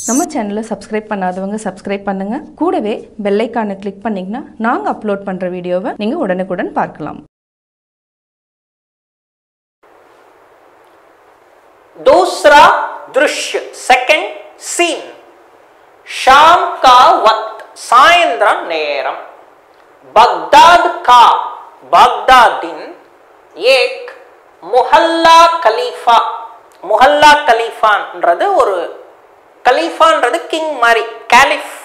நம்ம சேனலை சப்ஸ்கிரைப் பண்ணாதவங்க சப்ஸ்கிரைப் பண்ணுங்க. கூடவே பெல் ஐகானை கிளிக் பண்ணீங்கன்னா நாங்க அப்லோட் பண்ற வீடியோவை நீங்க உடனுக்குடன் பார்க்கலாம். दूसरा दृश्य सेकंड सीन शाम का वक्त सायंद्रम नेरम बगदादिन एक मुहल्ला खलीफाன்றது ஒரு खलीफाன்றது கிங் மாதிரி காலிஃப்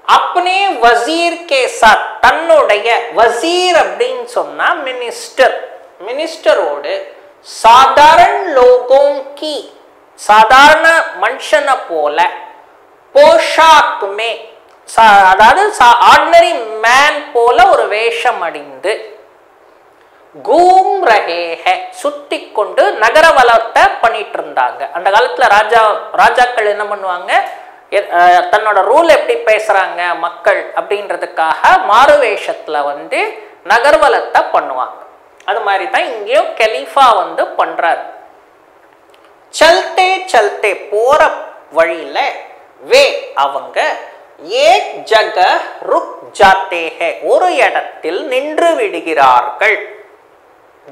अपने वजीर के साथ தன்னுடைய वजीर அப்படினு சொன்னா மினிஸ்டரோடு साधारण लोगों की साधारण मनुष्यन போல पोशाक में அதாவது ஆர்டினரி மேன் போல ஒரு வேஷம் அணிந்து घूम रहे हैं சுத்தி கொண்டு நகரவலத்தை பண்ணிட்டு இருந்தாங்க. அந்த காலத்துல ராஜாக்கள் என்ன பண்ணுவாங்க, தன்னோட ரூல் எப்படி பேசுறாங்க மக்கள் அப்படின்றதுக்காக மாறு வேஷத்துல வந்து நகர்வலத்தை பண்ணுவாங்க. அது மாதிரி தான் இங்கேயும் கலீஃபா வந்து பண்றார். चलते चलते போற வழியில வே அவங்க एक जगह रुक जाते हैं ஒரு இடத்தில் நின்று விடுகிறார்கள்.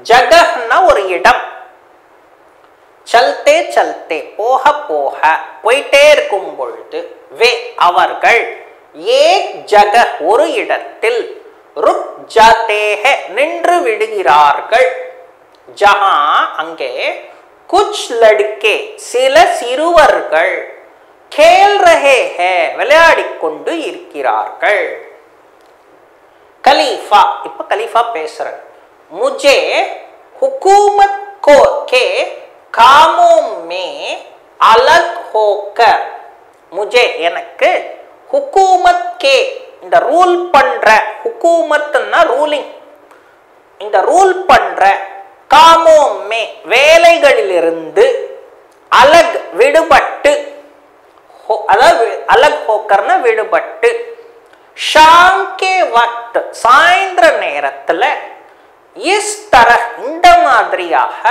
ஜகஹ்னா ஒரு இடம். चलते चलते போக போக போயிட்டே இருக்கும் பொழுது வே அவர்கள் एक जगह ஒரு இடத்தில் रुक जाते हैं நின்று விடுகிறார்கள். जहां அங்கே कुछ लड़के சில சிறுவர்கள் खेल रहे हैं விளையாடிக் கொண்டு இருக்கிறார்கள். खलीफा இப்ப खलीफा பேசுறார். मुझे हुकूमत के कामों में अलग होकर मुझे எனக்கு हुकूमत के இந்த ரூல் பண்ற हुकूमतன்னா ரூலிங், இந்த ரூல் பண்ற कामों में வேலைகளிலிருந்து अलग விடுபட்டு, அதாவது अलग होकरனா விடுபட்டு, शाम के वक्त சாயந்திர நேரத்துல इस तरह இந்த மாதிரியாக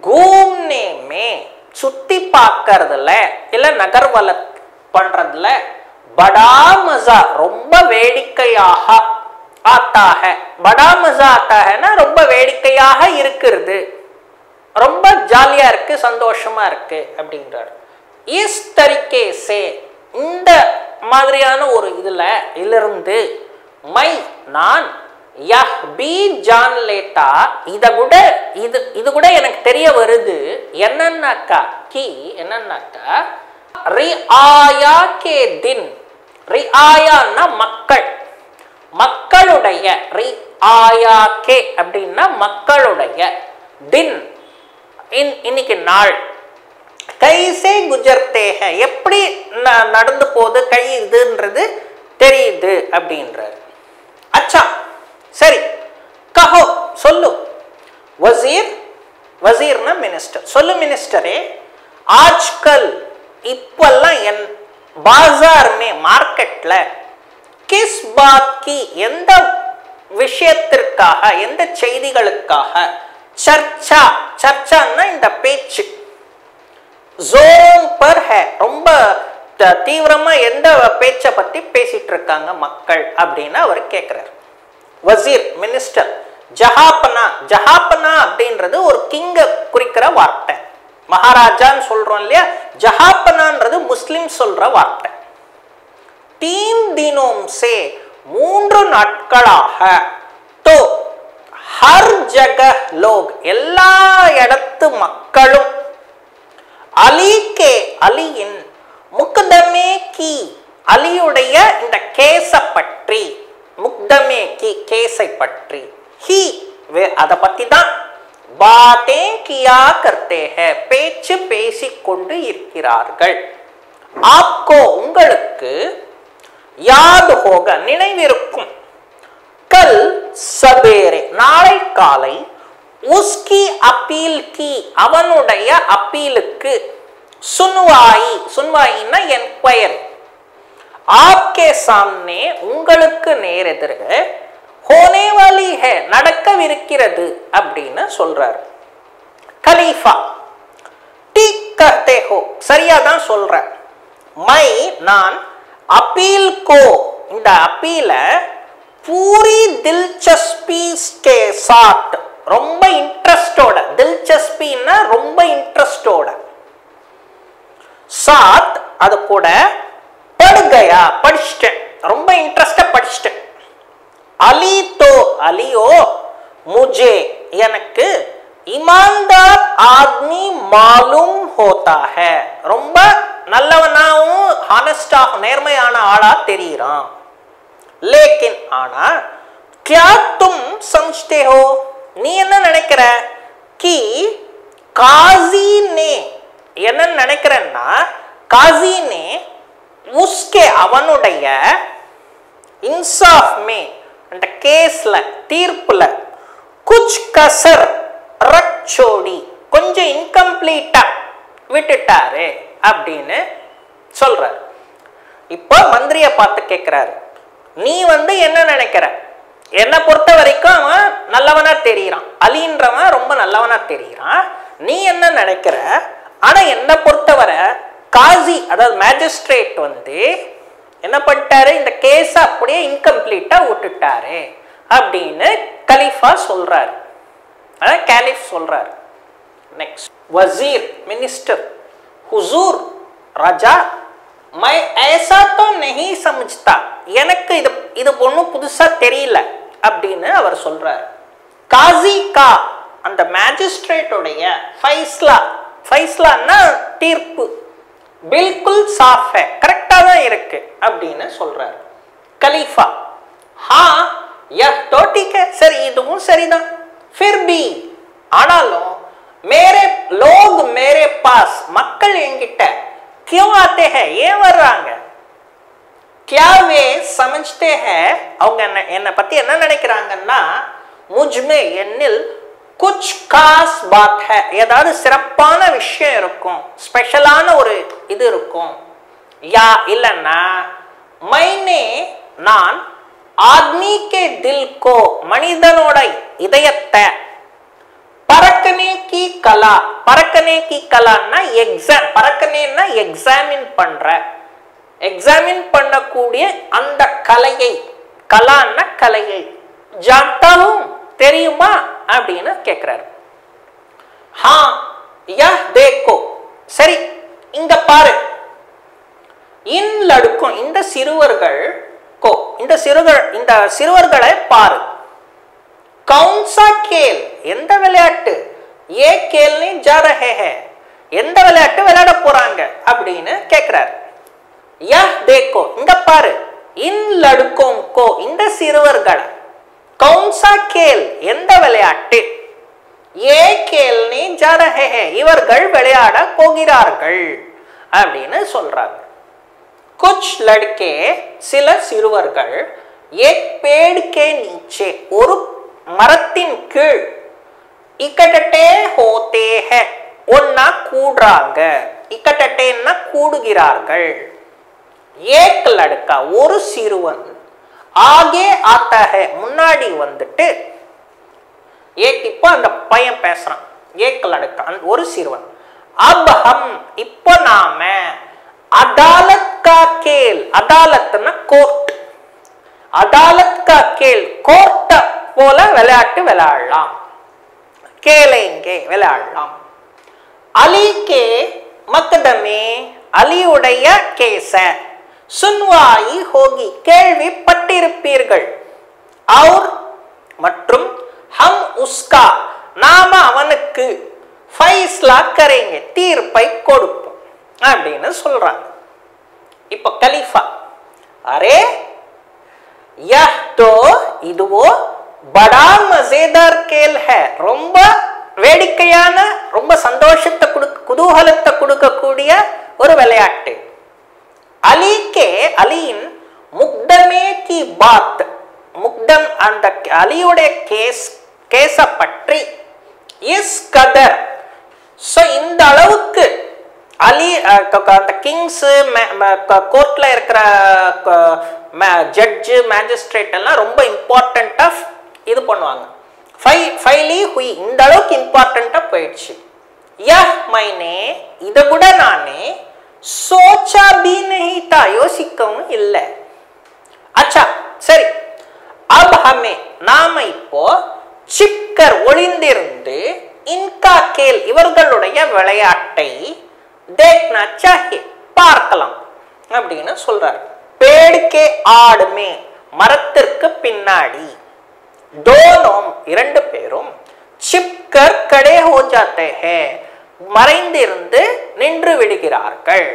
घूमने में சுத்தி பார்க்கிறதுல இல்ல நகர்வல பண்றதுல बड़ा मजा ரொம்ப வேடிக்கையாக आता है. बड़ा मजा आता है ना ரொம்ப வேடிக்கையாக இருக்குது, ரொம்ப ஜாலியா இருக்கு, சந்தோஷமா இருக்கு அப்படின்றார். इस तरीके से இந்த மாதிரியான ஒரு இதிலிருந்து மை நான் यह भी जान लेता இது கூட எனக்கு தெரிய வருது என்னன்னாக்கா रिआया के दिन, रिआयाன்னா மக்களுடைய रिआया के அப்படின்னா மக்களுடைய दिन இன்னைக்கு நாள் கைசே குஜர்த்தே ஹை எப்படி நடந்து போது கை இதுன்றது தெரியுது அப்படின்றார். அச்சா சரி கஹோ சொல்லு. வசீர்னா மினிஸ்டர். சொல்லு மினிஸ்டரே, ஆஜ்கல் இப்பெல்லாம் என் பாசார் மே மார்க்கெட்ல கிஸ் பாத் கி எந்த விஷயத்திற்காக எந்த செய்திகளுக்காக சர்ச்சான்னா இந்த பேச்சு ஜோன் பர் ஹை ரொம்ப தீவிரமா எந்த பேச்சை பத்தி பேசிட்டு இருக்காங்க மக்கள் அப்படின்னு அவர் கேட்கிறார். வசீர் மினிஸ்டர். ஜஹாப்பனா அப்படின்றது ஒரு கிங்க குறிக்கிற வார்த்தை. மகாராஜான்னு சொல்றோம் இல்லையா, ஜஹாப்பனான்றது முஸ்லிம் சொல்ற வார்த்தை. 3 दिनों से 3 நாட்களாக तो हर जगह लोग எல்லா இடத்து மக்களும் அலியின் முக்தமே கி அலியுடைய இந்த கேஸ பற்றி, முக்தமே கி கேஸை பற்றி, ஹி அத பத்தி தான் பாத்தே கியா கர்த்தே ஹை பேச்சு பேசிக்கொண்டு இருக்கிறார்கள். ஆப்கோ உங்களுக்கு யாத் ஹோக நினைவிருக்கும், கல் சபேரே நாளை காலை உஸ்கி अपील की அவனுடைய அப்பீலுக்கு सुनवाईना एनक्वायरी आपके सामने உங்களுக்கு நேரெதிரே होने वाली है நடக்கவிருக்கிறது அப்படினு சொல்றார். खलीफा ठीक कहते हो சரியா தான் சொல்ற मैं நான் अपील को இந்த अपील पूरी दिलचस्पी के साथ ரொம்ப इंटरेस्टோட दिलचस्पीனா ரொம்ப इंटरेस्टோட साथ அது கூட पढ़ गया படிச்சிட்டேன் ரொம்ப इंटरेस्टா படிச்சிட்டேன் अली तो अलियो मुझे எனக்கு ईमानदार आदमी मालूम होता है ரொம்ப நல்லவனாவும் ஹானஸ்டா நேர்மையான ஆளா தெரியுறான் लेकिन आना क्या तुम समझते हो நீ என்ன நினைக்கிற कि काजी ने என்ன நினைக்கிறன்னா काजी ने उसके அவனுடைய इंसाफ में அந்த கேஸ்ல தீர்ப்புல कुछ कसर रख छोड़ी கொஞ்சம் இன்கம்ப்ளீட்டா விட்டுட்டாரு அப்படின்னு சொல்றார் இப்போ மந்திரிய பார்த்து கேக்குறாரு நீ என்ன நினைக்கிற என்ன பொறுத்த வரைக்கும் அவன் நல்லவனா தெரியுறான் அலின்றவன் ரொம்ப நல்லவனா தெரியுறான் நீ என்ன நினைக்கிற ஆனா என்ன பொறுத்தவரை காசி அதாவது மேஜிஸ்ட்ரேட் என்ன பண்ணிட்டாரு இந்த கேஸ் அப்படியே இன்கம்ப்ளீட்டா விட்டுட்டாரு அப்படின்னு கலீஃபா சொல்றாரு அதான் காலிஃப் சொல்றாரு நெக்ஸ்ட் वजीर मिनिस्टर हुजूर राजा मैं ऐसा तो नहीं समझता எனக்கு இது ஒண்ணும் புதுசா தெரியல அப்படின்னு அவர் சொல்றார் காசி கா அந்த மேஜிஸ்ட்ரேட் உடைய ஃபைஸ்லான்னா தீர்ப்பு बिल्कुल साफ है கரெக்ட்டா தான் இருக்கு அப்படின்னு சொல்றார் கலீஃபா हां यह तो ठीक है சரி இதுவும் சரிதான் फिर भी ஆனாலும் मेरे लोग मेरे पास மக்கள் என்கிட்ட क्यों आते हैं ஏன் வர்றாங்க क्या वे समझते हैं அவங்க என்ன பத்தி என்ன நினைக்கிறாங்கன்னா मुझ में என்னில் कुछ खास बात है ஏதாவது சிறப்பான விஷயம் இருக்கும் ஸ்பெஷலான ஒரு இது இருக்கும் या இல்லனா मैंने நான் आदमी के दिल को மனிதனோட இதயத்தை परखने की कला ना एग्जाम परखनेना एग्जामिन பண்ற எக்ஸாமின் பண்ணக்கூடிய அந்த கலையை கலான்னா கலையை जानता हूं தெரியுமா அப்படினு கேக்குறாரு हां यह देखो சரி இங்க பாரு इन लड़कों இந்த சிறுவர்களை பாரு कौन सा खेल எந்த விளையாட்டு ये खेलने जा रहे हैं எந்த விளையாட்டு விளையாட போறாங்க அப்படினு கேக்குறாரு यह देखो இங்க பாரு इन लड़कों को இந்த சிறுவர்களை कौन सा खेल எந்த விளையாட்டு ये खेलने जा रहे हैं இவர்கள் விளையாட போகிறார்கள் அப்படினு சொல்றாங்க कुछ लड़के சில சிறுவர்கள் एक पेड़ के नीचे ஒரு மரத்தின் கீழ் इकट्ठे होते हैं ஒண்ணா கூடுறாங்க इकट्ठेன்னா கூடுகிறார்கள் एक लड़का ஒரு சிறுவன் आगे आता है முன்னாடி வந்துட்டு एक இப்போ அந்த பையன் பேசுறான் एक लड़का ஒரு சிறுவன் अब हम இப்போ நாம अदालत का खेल अदालतना कोर्ट अदालत का खेल कोर्ट போல விளையாட்டு விளையாடலாம் खेलेंगे விளையாடலாம் अली के मकदमे अलीயுடைய கேஸ सुनवाई होगी கேள்விப்பட்டிருப்பீர்கள் और மற்றும் हम उसका நாம அவனுக்கு ஃபைஸ்லா करेंगे தீர்ப்பை கொடுப்போம் அப்படினு சொல்றாங்க இப்போ கலீஃபா அரே यह तो இதுவோ बड़ा मजेदार खेल है ரொம்ப வேடிக்கையான ரொம்ப சந்தோஷத்தை குதூகலத்தை கொடுக்கக்கூடிய ஒரு விளையாட்டு अली के अलीन मुकदमे की बात मुकदम அந்த அலியுடைய கேஸ பற்றி इस कदर सो இந்த அளவுக்கு அலி அந்த கிங்ஸ் கோர்ட்ல இருக்கிற ஜட்ஜ் மேஜிஸ்ட்ரேட் எல்லாம் ரொம்ப இம்பார்ட்டன்ட்டா இது பண்ணுவாங்க ஃபைலி ஹுய் இந்த அளவுக்கு இம்பார்ட்டன்ட்டா போயிடுச்சு यह मैंने इधर கூட நானே सोचा भी नहीं था யோசிக்கவும் இல்லை. अच्छा சரி, अब हमें நாம இப்போ சிக்கர் ஒளிந்திருந்து इनका खेल இவர்களுடைய விளையாட்டை देखना चाहिए பார்க்கலாம் அப்படினு சொல்றார். पेड़ के आड़ में மரத்திற்கு பின்னாடி दोनों இரண்டு பேரும் छिपकर खड़े हो जाते हैं மறைந்திருந்து நின்று விடுகிறார்கள்.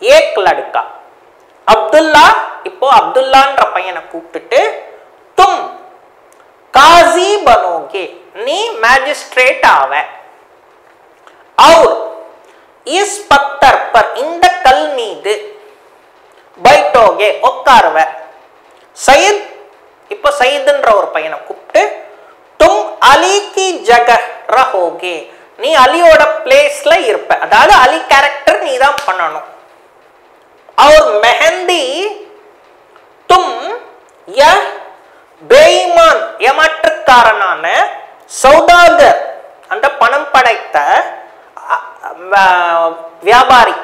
एक लड़का अब्दुल्ला இப்போ அப்துல்லான்ற பையனை கூப்பிட்டுட்டு तुम काजी बनोगे நீ मैजिस्ट्रेट ஆவ और इस पत्थर पर இந்த கல் மீது बैठोगे உட்காருவ. சையத் இப்போ சையத்ன்ற ஒரு பையனை கூப்பிட்டு तुम अली की जगह रहोगे நீ அலியோட பிளேஸ்ல இருப்ப, அதாவது அலி கேரக்டர் நீ தான் பண்ணணும். और मेहंदी तुम यह बेईमान ஏமாற்றுக்காரனான சௌதாகர் அந்த பணம் படைத்த வியாபாரி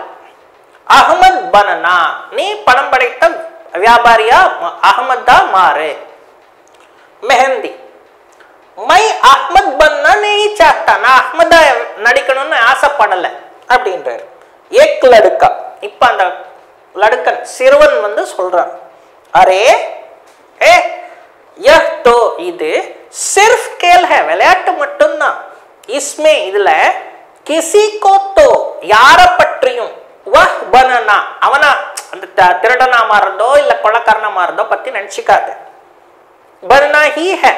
அஹ்மத் பனனா நீ பணம் படைத்த வியாபாரியா அஹ்மதா மாறு. मेहंदी मैं अहमद बनना नहीं चाहता நான் அஹ்மதா நடிக்கணும்னு ஆசைப்படல அப்படின்றார். एक लड़का இப்ப அந்த லடுக்கன் சிறுவன் வந்து சொல்றான், அரே ஏ यह तो இது सिर्फ खेल है விளையாட்டு மட்டும்தான். इसमें இதுல किसी को तो யார பற்றியும் वह बनना அவனா அந்த திருடனா மாறதோ இல்ல கொலைக்காரனா மாறதோ பத்தி நினைச்சிக்காத. बनना ही है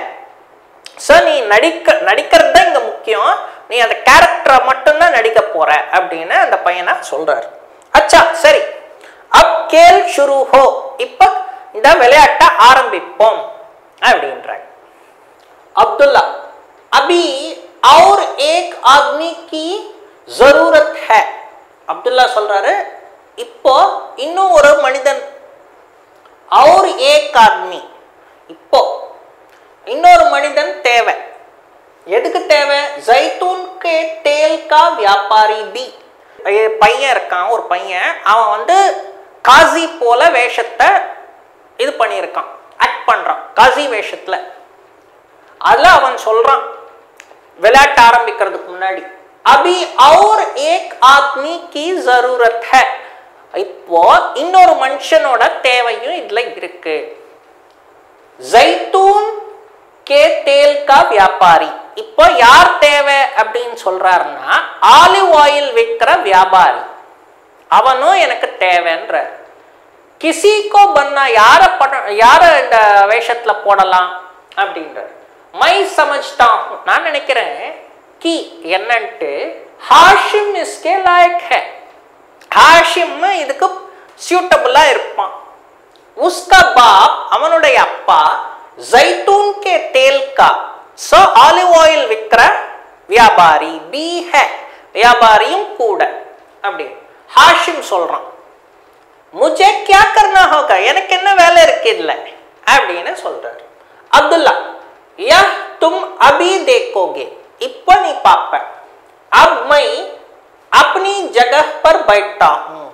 சோ நீ நடிக்கிறது தான் இங்க முக்கியம், நீ அந்த கேரக்டரை மட்டும்தான் நடிக்க போற அப்படின்னு அந்த பையனை சொல்றாரு. அச்சா சரி, अब खेल शुरू हो இப்ப இந்த விளையாட்டை ஆரம்பிப்போம் அப்படின்றாங்க. अब्दुल्ला अभी और एक आदमी की जरूरत है. अब्दुल्ला சொல்றாரு இப்போ இன்னும் ஒரு மனிதன் और एक आदमी இப்போ இன்னொரு மனிதன் தேவை. எதுக்கு தேவை? ஜைத்தூன் கே தேல் கா வியாபாரி பி பையன் இருக்கான், ஒரு பையன் அவன் வந்து காசி போல வேஷத்தை இது பண்ணியிருக்கான், ஆக்ட் பண்றான் காசி வேஷத்துல. அதுல அவன் சொல்றான் விளையாட்டு ஆரம்பிக்கிறதுக்கு முன்னாடி அபி और एक आदमी की जरूरत है இப்போ இன்னொரு மனுஷனோட தேவையும் இதுல இருக்கு. ஜைத்தூன் கே தேல் கா வியாபாரி இப்போ யார் தேவை அப்படின்னு சொல்றாருன்னா ஆலிவ் ஆயில் விற்கிற வியாபாரி அவனும் எனக்கு தேவைன்ற. கிசிகோ பன்னா யார இந்த வேஷத்துல போடலாம் அப்படின்ற. மை சமஜ்தா நான் நினைக்கிறேன் கி என்னன்ட்டு ஹாஷிம் இஸ்கே லாயக் ஹை, ஹாஷிம் இதுக்கு சூட்டபிளா இருப்பான். உஸ்கா பாப் அவனுடைய அப்பா ஜைத்தூன் கே தேல் கா சோ ஆலிவ் ஆயில் விற்கிற வியாபாரி பி ஹை வியாபாரியும் கூட அப்படி ஹாஷிம் சொல்றான். मुझे क्या करना होगा எனக்கு என்ன வேலை இருக்கு இல்ல அப்படினு சொல்றாரு. அப்துல்லா यह तुम अभी देखोगे இப்போ நீ பாப்ப. अब मैं अपनी जगह पर बैठता हूं.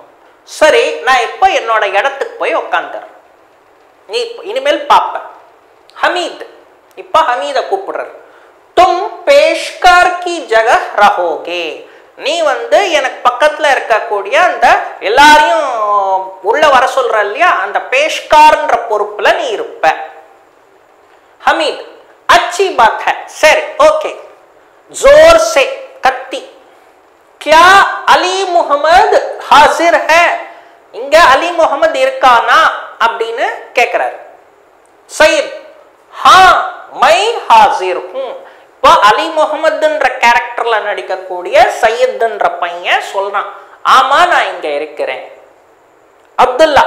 சரி நான் இப்போ என்னோட இடத்துக்கு போய் உட்கார்ந்தறேன், நீ இனிமேல் பாப்ப. हमीद இப்போ ஹமீத கூப்பிடுறார். तुम पेशकार की जगह रहोगे நீ வந்து எனக்கு பக்கத்துல இருக்கக்கூடிய அந்த எல்லாரையும் உள்ள வர சொல்ற இல்லையா அந்த பேஷ்கார்ன்ற பொறுப்புல நீ இருப்ப. हमीद अच्छी बात है सर ओके. जोर से कत्ती क्या अली मोहम्मद हाजिर है இங்க அலி முகமது இருக்கானா அப்படின்னு கேக்குறாரு. சையத் हां मैं हाजिर हूं. இப்போ அலி முகமதுன்ற கேரக்டர்ல நடிக்கக்கூடிய சையத்ன்ற பையன் சொல்றான் ஆமா நான் இங்க இருக்கிறேன். அப்துல்லா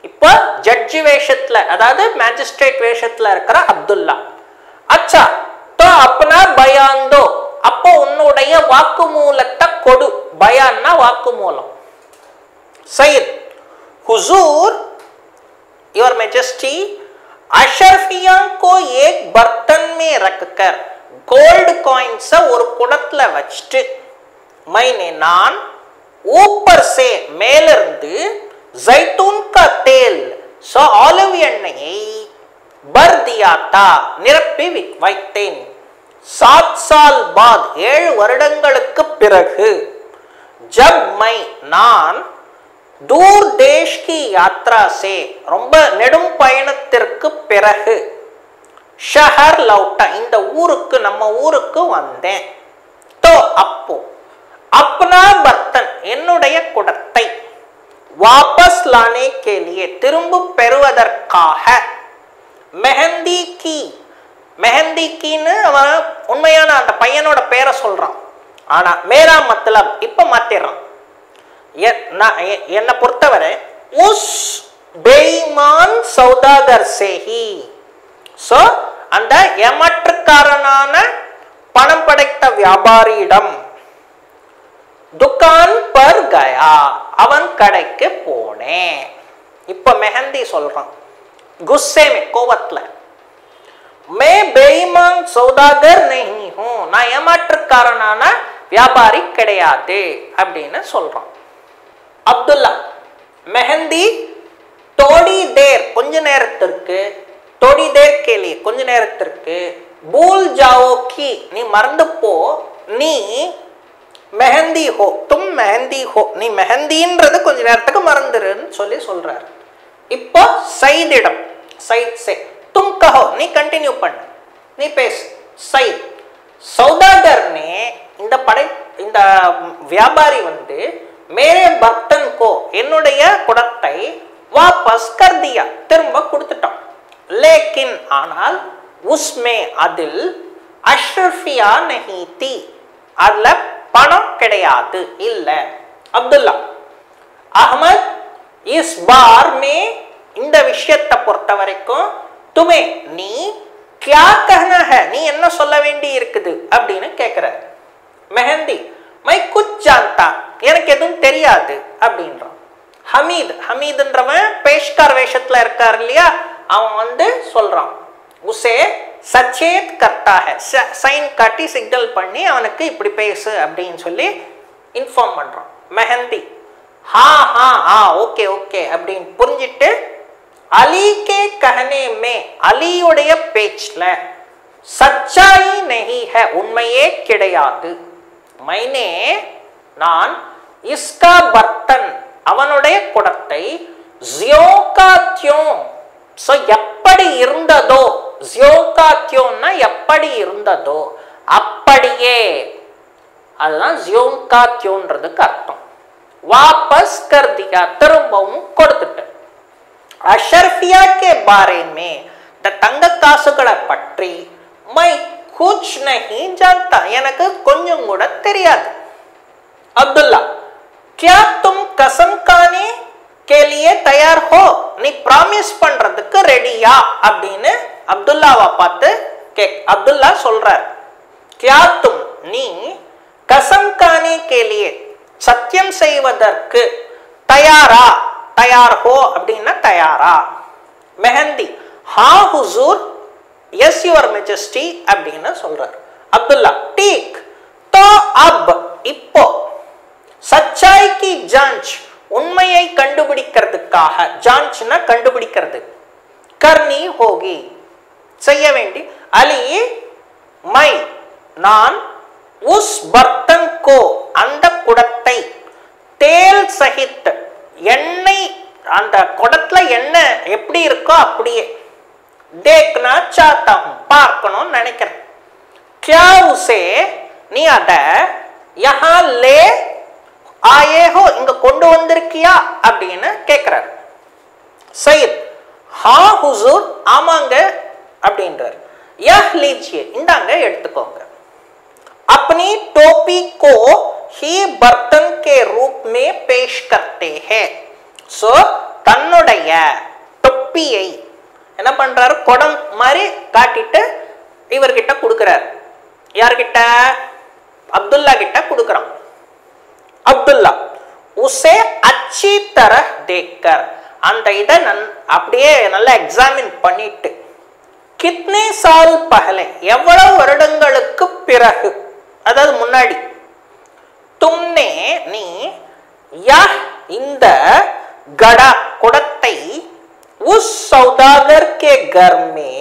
இப்போ ஜட்ஜி வேஷத்துல அதாவது மேஜிஸ்ட்ரேட் வேஷத்துல இருக்கிற அப்துல்லா. அச்சா तो अपना बयान दो அப்போ உன்னுடைய வாக்குமூலத்தை கொடு. பயான்னா வாக்குமூலம். சையத் हुजूर योर मैजेस्टी अशरफिया को एक बर्तन में रखकर गोल्ड कॉइन्स ஒரு குடத்துல வச்சிட்டு मैंने நான் ऊपर से மேலிருந்து जैतून का तेल सो ऑलिव எண்ணெயை भर दिया था நிரப்பி வைத்தேன் 7 साल बाद 7 வருடங்களுக்கு பிறகு जब मैं நான் दूर देश की यात्रा से ரொம்ப நெடும் பயணத்திற்கு பிறகு शहर लौटा இந்த ஊருக்கு நம்ம ஊருக்கு வந்தேன் तो அப்போ अपना बर्तन என்னுடைய குடத்தை वापस लाने के लिए திரும்ப பெறுவதற்காக मेहंदी की मेहंदी कीன்னு அவன் உண்மையான அந்த பையனோட பேரை சொல்றான் ஆனா मेरा मतलब இப்ப மாத்திடுறான் என்ன பொறுத்தவரை உஸ் बेईमान सौदागर से ही சோ அந்த ஏமாற்றுக்காரனான பணம் படைத்த வியாபாரியிடம் துகான் பர் கயா அவன் கடைக்கு போனேன் இப்ப மெஹந்தி சொல்றான் गुस्से में கோவத்துல मैं बेईमान सौदागर नहीं हूं நான் ஏமாற்றுக்காரனான வியாபாரி கிடையாது அப்படின்னு சொல்றான் அப்துல்லா मेहंदी थोड़ी देर கொஞ்ச நேரத்திற்கு थोड़ी देर के लिए கொஞ்ச நேரத்திற்கு भूल जाओ कि நீ மறந்து போ நீ मेहंदी हो तुम मेहंदी हो நீ மெஹந்தின்றது கொஞ்ச நேரத்துக்கு மறந்துருன்னு சொல்லி சொல்றாரு இப்போ சைதிடம் சைத் से तुम कहो நீ कंटिन्यू பண்ணு நீ பேசு சைத் सौदागर ने இந்த வியாபாரி வந்து मेरे बर्तन को என்னுடைய குடத்தை वापस कर दिया திரும்ப கொடுத்துட்டான் लेकिन ஆனால் उसमें அதில் अशरफिया नहीं थी அதுல பணம் கிடையாது இல்ல அப்துல்லா அஹ்மத் इस बार में இந்த விஷயத்தை பொறுத்த வரைக்கும் तुमे நீ क्या कहना है நீ என்ன சொல்ல வேண்டி இருக்குது அப்படினு கேக்குறார் मेहंदी मैं कुछ जानता எனக்கு எதுவும் தெரியாது அப்படின்றான் ஹமீத் ஹமீத்ன்றவன் பேஷ்கார் வேஷத்துல இருக்கார் இல்லையா அவன் வந்து சொல்றான் உசே சச்சேத் கர்த்தா है சைன் காட்டி சிக்னல் பண்ணி அவனுக்கு இப்படி பேசு அப்படினு சொல்லி இன்ஃபார்ம் பண்றான் मेहंदी हाँ हाँ हाँ ओके ओके அப்படினு புரிஞ்சிட்டு अली के कहने में அலியுடைய பேச்சுல सच्चाई नहीं है உண்மையே கிடையாது मैंने நான் इसका बर्तन அவனுடைய குடத்தை ज्यों का त्यों सो எப்படி இருந்ததோ ज्यों का त्यों னா எப்படி இருந்ததோ அப்படியே அதுதான் ज्यों का त्योंன்றதுக்கு அர்த்தம் वापस कर दिया திரும்பவும் கொடுத்துட்டேன் अशरफिया के बारे में द தங்க காசுகளை பற்றி मैं कुछ नहीं जानता எனக்கு கொஞ்சம் கூட தெரியாது अब्दुल्ला क्या तुम कसम खाने के लिए तैयार हो நீ ப்ராமிஸ் பண்றதுக்கு ரெடியா அப்படினு அப்துல்லாவை பார்த்து அப்துல்லா சொல்றார் क्या तुम நீ कसम खाने के लिए சத்தியம் செய்வதற்கு தயாரா तैयार हो அப்படினா தயாரா मेहंदी हाँ हुजूर यस योर मैजेस्टी அப்படினு சொல்றார் அப்துல்லா ठीक तो अब இப்போ सच्चाई की जांच உண்மையை கண்டுபிடிக்கிறதுக்காக जांचனா கண்டுபிடிக்கிறது करनी होगी செய்ய வேண்டி अली मैं நான் उस बर्तन को அந்த குடத்தை तेल सहित எண்ணெய் அந்த குடத்துல எண்ணெய் எப்படி இருக்கோ அப்படியே देखना चाहता हूं பார்க்கணும் நினைக்கிறேன் क्या उसे நீ அத यहां ले आए हो இங்க கொண்டு வந்திருக்கியா அப்படினு கேக்குறார் சையத் हां हुजूर ஆமாங்க அப்படின்றார் यह लीजिए இந்தாங்க எடுத்துக்கோங்க अपनी टोपी को ही बर्तन के रूप में पेश करते हैं सो தன்னுடைய தொப்பியை என்ன பண்றாரு குடம் மாதிரி காட்டிட்டு இவர்கிட்ட கொடுக்கிறார் யார்கிட்ட அப்துல்லா கிட்ட கொடுக்கறான் அப்துல்லா उसे अच्छी तरह देखकर அந்த இத அப்படியே நல்லா எக்ஸாமின் பண்ணிட்டு कितने साल पहले எவ்வளவு வருடங்களுக்கு பிறகு அதாவது முன்னாடி तुमने நீ यह இந்த गड़ा குடத்தை उस सौदागर के घर में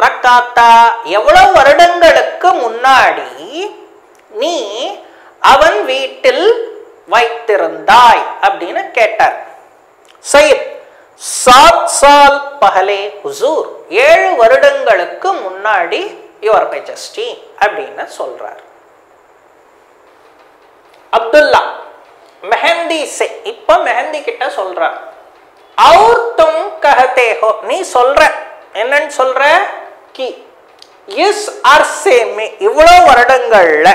रखा था எவ்வளவு வருடங்களுக்கு முன்னாடி நீ அவன் வீட்டில் வைத்திருந்தாய் அப்படின்னு கேட்டார். சையத் 7 साल पहले हुजूर 7 வருடங்களுக்கு முன்னாடி யுவர் மெஜஸ்டி அப்படின்னு சொல்றார். அப்துல்லா मेहंदी से இப்ப மெஹந்தி கிட்ட சொல்றார். और तुम कहते हो நீ சொல்ற என்னன்னு சொல்ற कि इस अरसे में இவ்வளவு வருடங்கள்ல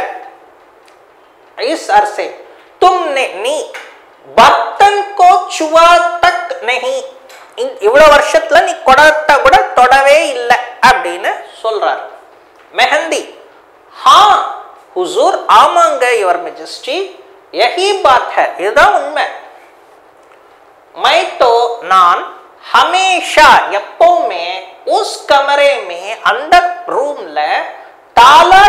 इस अरसे तुमने நீ बर्तन को छुआ तक नहीं இவ்வளவு வருஷத்துல நீ குடத்தை கூட தொடவே இல்லை அப்படின்னு சொல்றார். மெஹந்தி हाँ हुजूर ஆமாங்க யுவர் மெஜஸ்டி यही बात है இதுதான் உண்மை. मैं तो நான் हमेशा எப்பவுமே उस कमरे में अंदर रूमல ताला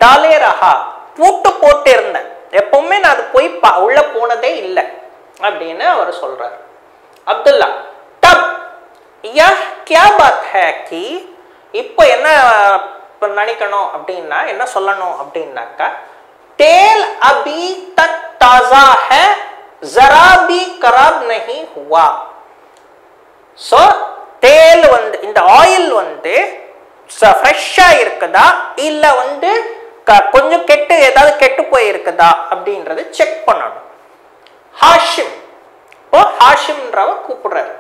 डाले रहा பூட்டு போட்டு இருந்தேன். எப்பவுமே நான் அது போய் உள்ள போனதே இல்லை அப்படின்னு அவர் சொல்றார். அப்துல்லா தப் यह क्या बात है कि இப்போ என்ன நினைக்கணும் அப்படின்னா என்ன சொல்லணும் அப்படின்னாக்கா तेल अभी तक ताजा है जरा भी खराब नहीं हुआ. सो तेल வந்து இந்த ஆயில் வந்து ஃப்ரெஷ்ஷா இருக்குதா இல்ல வந்து கொஞ்சம் ஏதாவது கெட்டு போய் இருக்குதா அப்படின்றது செக் பண்ணணும். ஹாஷிம் இப்போ ஹாஷிம்ன்றவ கூப்பிடுறாரு.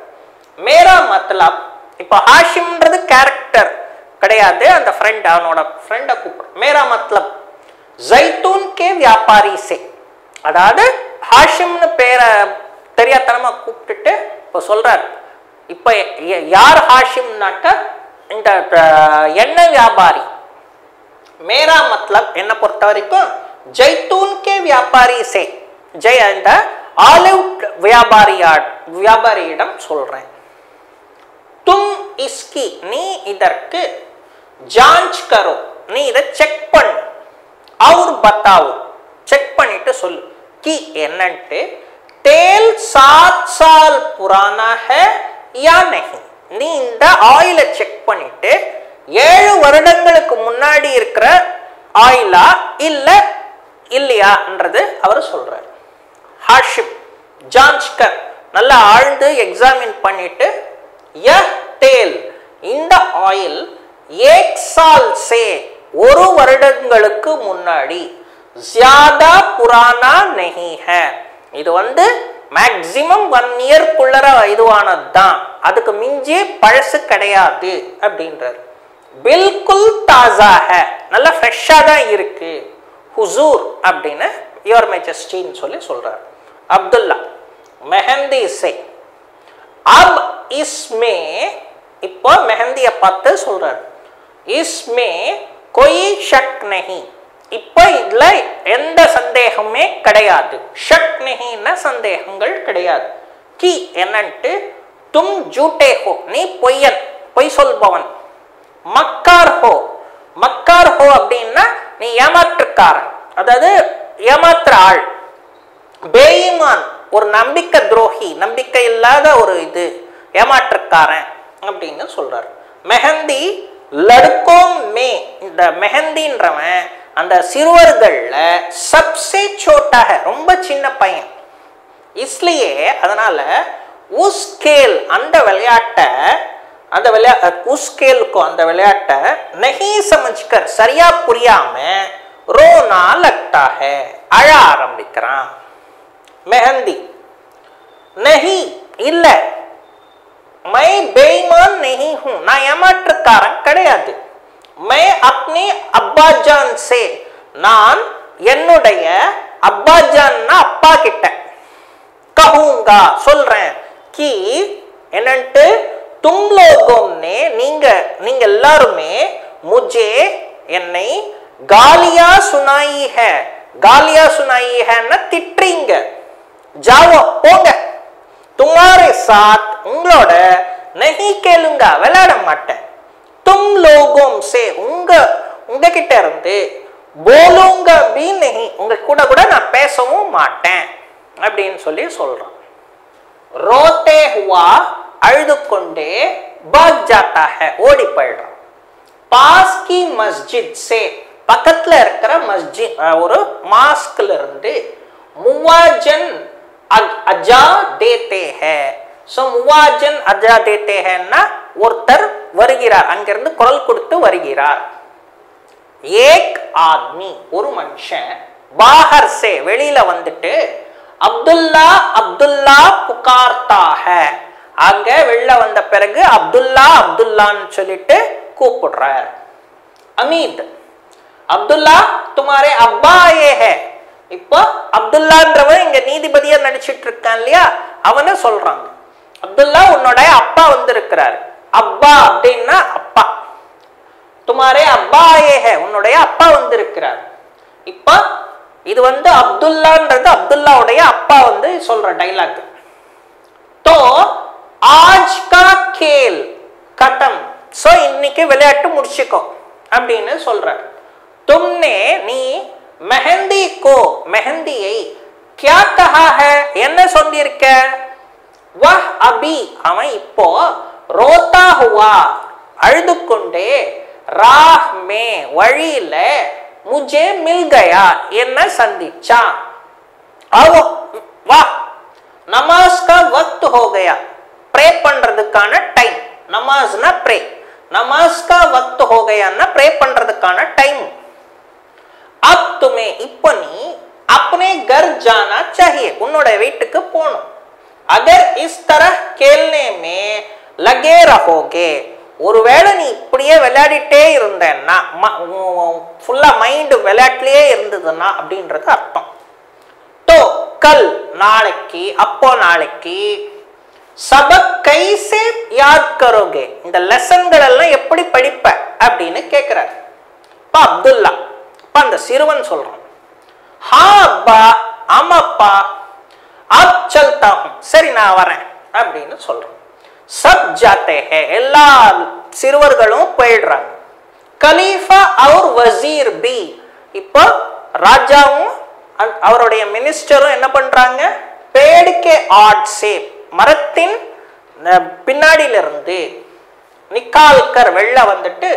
மேரா மத்லப் இப்போ ஹாஷிம்ன்றது கேரக்டர் கிடையாது, அந்த ஃப்ரெண்ட் அவனோட ஃப்ரெண்டை கூப்பிடுற. மேரா மத்லப் ஜைத்தூன் கே வியாபாரி சே அதாவது ஹாஷிம்னு பேரை தெரியாதனமா கூப்பிட்டுட்டு இப்போ சொல்றாரு. இப்போ யார் ஹாஷிம்னாக்க இந்த எண்ணெய் வியாபாரி. மேரா மத்லப் என்ன பொறுத்த வரைக்கும் ஜைத்தூன் கே வியாபாரி சே இந்த ஆலிவ் வியாபாரியிடம் சொல்றேன். தும் இஸ்கி நீ இதற்கு ஜாஞ்ச் கரோ நீ இதை செக் பண்ணு. और बताओ चेक பண்ணிட்டு சொல்லு कि என்னன்ட்டு तेल 7 साल पुराना है या नहीं நீ இந்த ஆயில செக் பண்ணிட்டு 7 வருடங்களுக்கு முன்னாடி இருக்கிற ஆயிலா இல்லையான்றது அவர் சொல்றார். ஹாஷிம் ஜாஞ்ச்கர் நல்லா ஆழ்ந்து எக்ஸாமின் பண்ணிட்டு यह तेल இந்த ஆயில் 1 साल से ஒரு வருடங்களுக்கு முன்னாடி ज्यादा पुराना नहीं है இது வந்து மேக்ஸிமம் 1 இயர்க்குள்ளர இதுவானதுதான், அதுக்கு மிஞ்சி பழசு கிடையாது அப்படின்றார். பில்குல் தாசா है நல்ல ஃப்ரெஷ்ஷா தான் இருக்கு ஹுசூர் அப்படின்னு யுவர் மெஜஸ்டின்னு சொல்லி சொல்றார். அப்துல்லா மெஹந்தி சே अब इसमें இப்போ மெஹந்தியை பார்த்து சொல்றார். इसमें कोई शक नहीं இப்போ இதுல எந்த சந்தேகமே கிடையாது. ஷக் நஹின்னா சந்தேகங்கள் கிடையாது. கி என்னன்ட்டு தும் ஜூட்டே ஹோ நீ பொய்யன் பொய் சொல்பவன். மக்கார் ஹோ அப்படின்னா நீ ஏமாற்றுக்காரன், அதாவது ஏமாத்துற ஆள். பேயிமான் ஒரு நம்பிக்கை துரோகி, நம்பிக்கை இல்லாத ஒரு இது ஏமாற்றுக்காரன் அப்படின்னு சொல்றாரு. மெஹந்தி லடுக்கோம் மே இந்த மெஹந்தின்றவன் அந்த சிறுவர்கள்ல சப்சே சோட்டா ஹை ரொம்ப சின்ன பையன். इसलिए அதனால உஸ் கேல் அந்த விளையாட்டை உஸ் கேலுக்கு அந்த விளையாட்டை நஹி சமஜ்கர் சரியா புரியாம ரோனா லக்தா ஹை அழ ஆரம்பிக்கிறான். மெஹந்தி நஹி இல்ல मैं बेईमान नहीं हूं நான் ஏமாற்றுக்காரன் கிடையாது. मैं अपने अब्बाजान से நான் என்னுடைய அப்பாஜான்னா அப்பா கிட்ட कहूंगा சொல்றேன் कि என்னன்ட்டு तुम लोगों ने நீங்க எல்லாரும் मुझे என்னை गालियां सुनाई है गालियां सुनाई है ना திட்றீங்க. जाओ போங்க, तुम्हारे साथ உங்களோட नहीं கேளுங்க விளையாட மாட்டேன். तुम लोगों से உங்க கிட்ட இருந்து बोलूंगा भी नहीं, உங்க கூட கூட நான் பேசவும் மாட்டேன் அப்படின்னு சொல்லி சொல்றான். रोते हुआ அழுது கொண்டே भाग जाता है, ஓடி போயிடுறான். पास की मस्जिद से, பக்கத்துல இருக்கிற மஸ்ஜித் ஒரு மாஸ்க்ல இருந்து मुवाजन अजा देते हैं. सो मुवाजन अजा देते हैं ना, ஒருத்தர் வருகிறார், அங்கிருந்து குரல் கொடுத்து வருகிறார். एक आदमी, ஒரு மனுஷன், बाहर से, வெளியில வந்துட்டு அப்துல்லா அப்துல்லா புகார்த்தா है, அங்க வெளில வந்த பிறகு அப்துல்லா அப்துல்லான்னு சொல்லிட்டு கூப்பிடுறார். அமீத், அப்துல்லா तुम्हारे अब्बा आए हैं. இப்போ அப்துல்லான்றவன் இங்க நீதிபதியா நடிச்சிட்டு இருக்கான் இல்லையா, அவனை சொல்றாங்க, அப்துல்லா உன்னோட அப்பா வந்திருக்கிறார். அப்பா அப்படின்னா அப்பா. तुम्हारे अब्बा आए हैं, உன்னுடைய அப்பா வந்திருக்கிறார். இப்போ இது அப்துல்லான்றது அப்துல்லாவுடைய அப்பா சொல்ற டைலாக். तो आज का खेल खत्म, सो இன்னைக்கு விளையாட்டு முடிச்சுக்கோ அப்படின்னு சொல்றார். तुमने நீ मेहंदी को, मेहंदिயை क्या कहा है, என்ன சொல்லியிருக்க? वह अभी, அவன் இப்போ रोता हुआ அழுது கொண்டே राह में வழியில मुझे मिल गया என்ன சந்திச்சான். आओ वाह, नमाज का वक्त हो गया, प्रे பண்றதுக்கான டைம். नमाज़னா प्रे, नमाज का वक्त हो गया ना प्रे பண்றதுக்கான டைம். अब तुम्हें, இப்போ நீ अपने घर जाना चाहिए, உன்னோட வீட்டுக்கு போணும். अगर इस तरह खेलने में लगे रहोगे, ஒருவேளை நீ இப்படியே விளையாடிட்டே இருந்தேன்னா, ஃபுல்லா மைண்ட் விளையாட்டுலயே இருந்ததுன்னா அப்படின்றது அர்த்தம். तो कल, நாளைக்கு, அப்போ நாளைக்கு, सबक कैसे याद करोगे, இந்த லெசன்கள் எல்லாம் எப்படி படிப்ப அப்படின்னு கேக்குறாரு. பா அப்துல்லா, பா அந்த சிறுவன் சொல்றான், ஹா அப்பா, ஆமாப்பா, அப் चलता हूं, சரி நான் வரேன் அப்படின்னு சொல்றான். सब जाते हैं, எல்லா சிறுவர்களும் போயிடுறாங்க. கலீஃபா और वजीर भी, இப்போ ராஜாவும் அவருடைய மினிஸ்டரும் என்ன பண்றாங்க? पेड़ के आड़ से, மரத்தின் பின்னாடியில இருந்து निकाल कर வெளில வந்துட்டு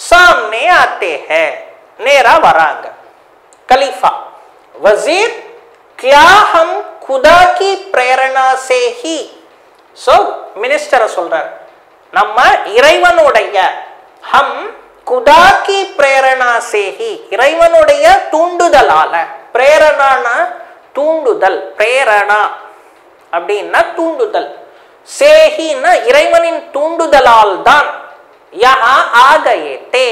सामने आते हैं, நேரா வராங்க. கலீஃபா, वजीर, क्या हम खुदा की प्रेरणा से ही, सो மினிஸ்டரை சொல்றார், நம்ம இறைவனுடைய, ஹம் குதா கி பிரேரணா சேஹி, இறைவனுடைய தூண்டுதலால, பிரேரணானா தூண்டுதல், பிரேரணா அப்படின்னா தூண்டுதல், சேஹின்னா இறைவனின் தூண்டுதலால் தான், யஹா ஆகயே தே,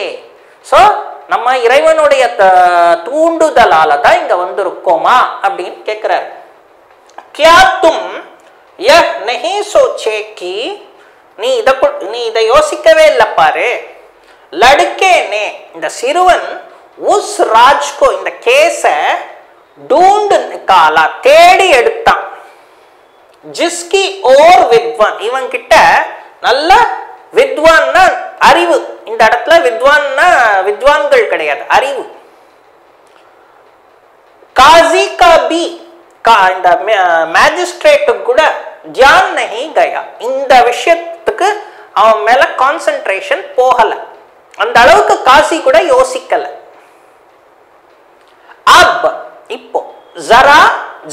சோ நம்ம இறைவனுடைய தூண்டுதலால தான் இங்க வந்திருக்கோமா அப்படின்னு கேட்கிறார். क्या तुम यह नहीं सोचे कि, நீ இதை யோசிக்கவே இல்லை பாரு, லடுக்கே நே, இந்த சிறுவன், உஸ் ராஜ் கோ, இந்த கேஸ டூண்டு நிக்காலா, தேடி எடுத்தான், ஜிஸ்கி ஓர் வித்வான், இவன் கிட்ட நல்ல வித்வான்னா அறிவு, இந்த இடத்துல வித்வான்னா வித்வான்கள் கிடையாது, அறிவு. காசி கா பி, இந்த மேஜிஸ்ட்ரேட்டு கூட ஜான் நஹி கயா, இந்த விஷயத்துக்கு அவன் மேல கான்சென்ட்ரேஷன் போகல, அந்த அளவுக்கு காசி கூட யோசிக்கல. அப், இப்போ, ஜரா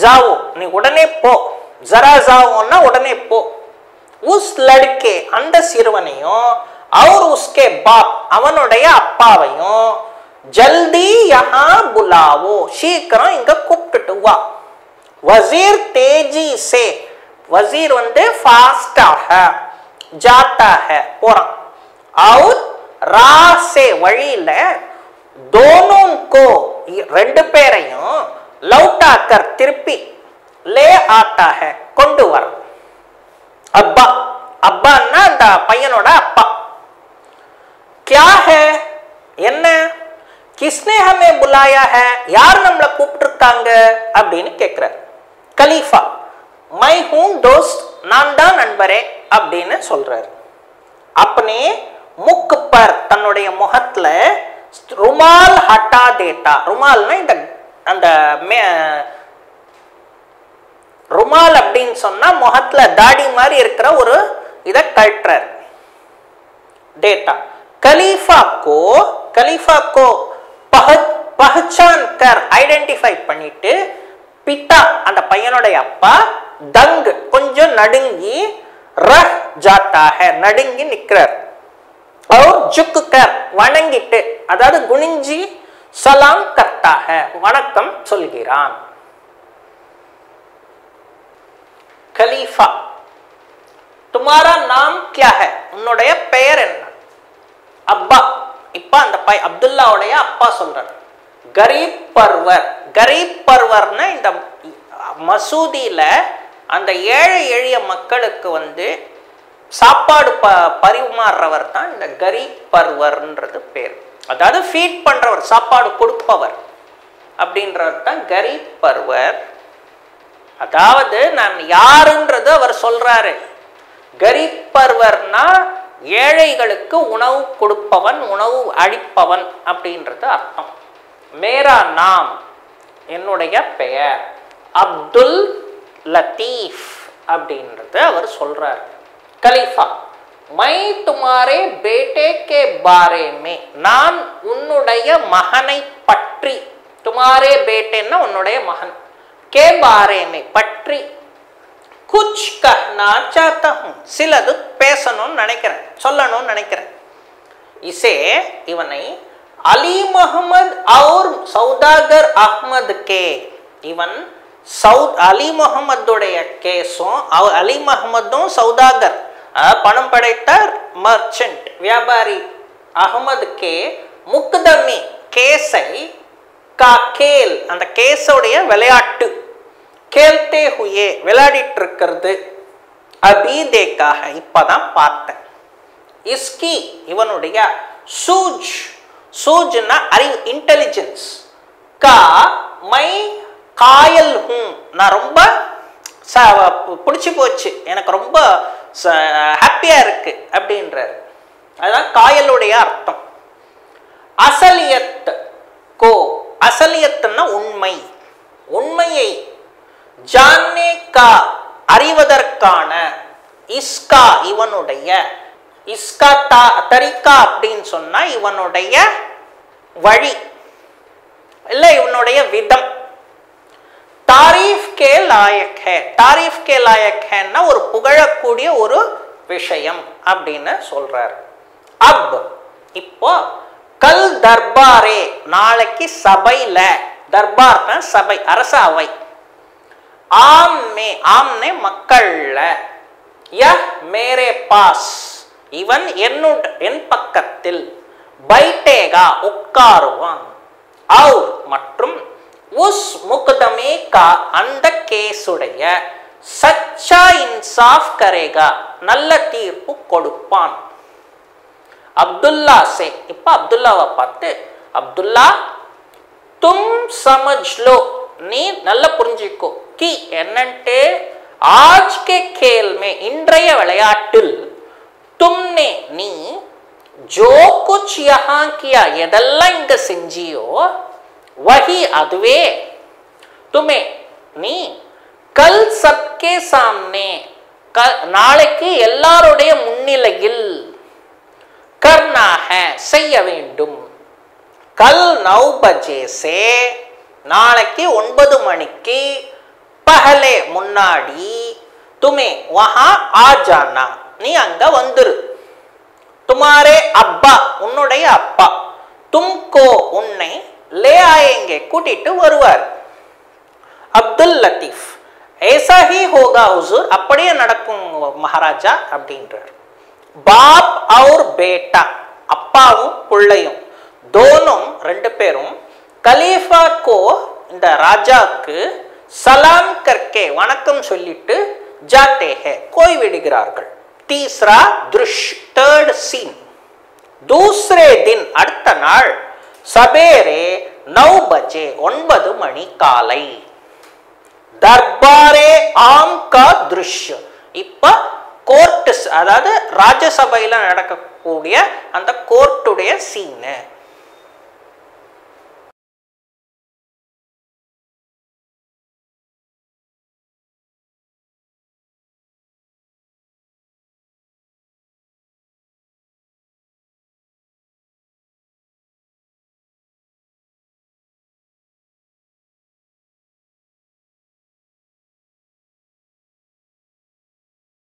ஜாவோ, நீ உடனே போ, ஜரா ஜாவோன்னா உடனே போ, உஸ் லடுக்கே, அந்த சிறுவனையும், और उसके बाप, அவனுடைய அப்பாவையும், ஜல்தி யஹா புலாவோ, சீக்கிரம் இங்க கூப்பிட்டு வா. वजीर तेजी से, वजीर फास्ट जाता है, போறான். और राह से, வழியில, दोनों को, ரெண்டு பேரையும், लौटा कर, திருப்பி, ले आता है, கொண்டு வர. அப்பா, அப்பான்னா அந்த பையனோட அப்பா. क्या है, என்ன, किसने हमें बुलाया है, யார் நம்மள கூப்பிட்டிருக்காங்க அப்படின்னு கேக்குறார். கலீஃபா, மை ஹூம் தோஸ்த், நான் தான் நண்பரே அப்படின்னு சொல்றாரு. अपने मुख पर, தன்னுடைய முகத்துல, रुमाल हटा देता, रुमाल्னா இந்த அந்த रुमाल அப்படின்னு சொன்னா முகத்துல தாடி மாதிரி இருக்கிற ஒரு இத கழட்டறார். डेटा खलीफा को पहचान कर ஐடென்டிஃபை பண்ணிட்டு पिता அந்த பையனோட அப்பா दंग கொஞ்சம் நடுங்கி रह जाता है நடுங்கி நிக்கிறார். और झुक कर வணங்கிட்டு அதாவது குனிஞ்சி सलाम करता है வணக்கம் சொல்கிறான். खलीफा तुम्हारा नाम क्या है, உன்னுடைய பெயர் என்ன? அப்பா இப்ப அந்த அப்துல்லாவுடைய அப்பா சொல்றார். गरीब परवर, गरीब परवர்னா இந்த மசூதியில அந்த ஏழை எளிய மக்களுக்கு வந்து சாப்பாடு பரிமாறுறவர் தான் இந்த गरीब परवர்ன்றது பேர். அதாவது ஃபீட் பண்றவர், சாப்பாடு கொடுப்பவர் அப்படின்றவர் தான் गरीब परवर. அதாவது நான் யாருன்றது அவர் சொல்றாரு. गरीब परवர்னா ஏழைகளுக்கு உணவு கொடுப்பவன், உணவு அளிப்பவன் அப்படின்றது அர்த்தம். மேரா நாம் என்னுடைய பெயர் அப்துல் லத்தீஃப் அப்படின்றது அவர் சொல்றார். கலீஃபா மை துமாரே பேட்டே கே பாரே மே, நான் உன்னுடைய மகனை பற்றி, துமாரே பேட்டேன்னா உன்னுடைய மகன், கே பாரே மே பற்றி कुछ कहना चाहता हूं, சிலது பேசணும்னு நினைக்கிறேன், சொல்லணும்னு நினைக்கிறேன். इसे இவனை அலி முஹம்மது और சௌதாகர் அஹ்மத் கே, இவன் அலி முஹம்மதுடைய கேஸும் அலி முஹம்மதும் சௌதாகர் பணம் படைத்த மர்ச்சன்ட் வியாபாரி அஹ்மத் கே முக்தமி கேஸை கா கேல் அந்த கேஸோடைய விளையாட்டு கேல்தே ஹுயே விளையாடிட்டு இருக்கிறது அபி தேக்கா ஹை இப்பதான் பார்த்தேன். இஸ்கி இவனுடைய சூஜ், சூஜ்னா அறிவு, இன்டெலிஜென்ஸ், கா மை காயல் ஹூ நான் ரொம்ப பிடிச்சி போச்சு, எனக்கு ரொம்ப ஹாப்பியா இருக்கு அப்படின்றார். அதுதான் காயலுடைய அர்த்தம். அசலியத் கோ, அசலியத்னா உண்மை, உண்மையை ஜானே கா அறிவதற்கான, இஸ்கா இவனுடைய, இஸ்கா தரிகா அப்படின்னு சொன்னா இவனுடைய வழி இல்ல இவனுடைய விதம். தாரீஃப் கே லாயக் ஹே, தாரீஃப் கே லாயக் ஹேன்னா ஒரு புகழக்கூடிய ஒரு விஷயம் அப்படின்னு சொல்றார். அப் இப்போ கல் தர்பாரே நாளைக்கு சபையில, தர்பார்னா சபை அரச அவை, ஆம்மே ஆம்னே மக்கள்ல, யஹ் மேரே பாஸ் இவன் என் பக்கத்தில், பைட்டேகா உட்காருவான், ஔர் மற்றும் உஸ் முக்தமே கா அந்த கேஸுடைய சச்சா இன்சாஃப் கரேகா நல்ல தீர்ப்பு கொடுப்பான். அப்துல்லா சே இப்ப அப்துல்லாவை பார்த்து, அப்துல்லா தும் சமஜ் லோ நீ நல்ல புரிஞ்சிக்கோ, கி என்னன்ட்டு ஆஜ் கே கேல் மே இன்றைய விளையாட்டில், தும்னே நீ ஜோ குச் யஹா கியா எதெல்லாம் இங்க செஞ்சியோ, வஹி அதுவே, துமே நீ கல் சப்கே சாம்னே நாளைக்கு எல்லாருடைய முன்னிலையில், கர்னா ஹை செய்ய வேண்டும், கல் 9 பஜே சே நாளைக்கு 9 மணிக்கு, பஹலே முன்னாடி, துமே வஹா ஆ ஜானா நீ அங்க வந்துரு, துமாரே அப்பா உன்னுடைய அப்பா, தும்கோ உன்னை லே ஆயேங்கே கூட்டிட்டு வருவார். அப்துல் லத்தீஃப் ऐसा ही होगा हुजूर அப்படியே நடக்கும் மகாராஜா அப்படின்றார். பாப் और बेटा அப்பாவும் பிள்ளையும், दोनों ரெண்டு பேரும் கலீஃபா கோ இந்த ராஜாக்கு சலாம் करके வணக்கம் சொல்லிட்டு जाते हैं போய் விடுகிறார்கள். तीसरा दृश्य थर्ड सीन, दूसरे दिन அடுத்த நாள் सबेरे 9 बजे 9 மணி காலை, दरबारे आम का दृश्य இப்ப கோர்ட் அதாவது ராஜசபையில நடக்கக்கூடிய அந்த கோர்ட்டுடைய சீன்.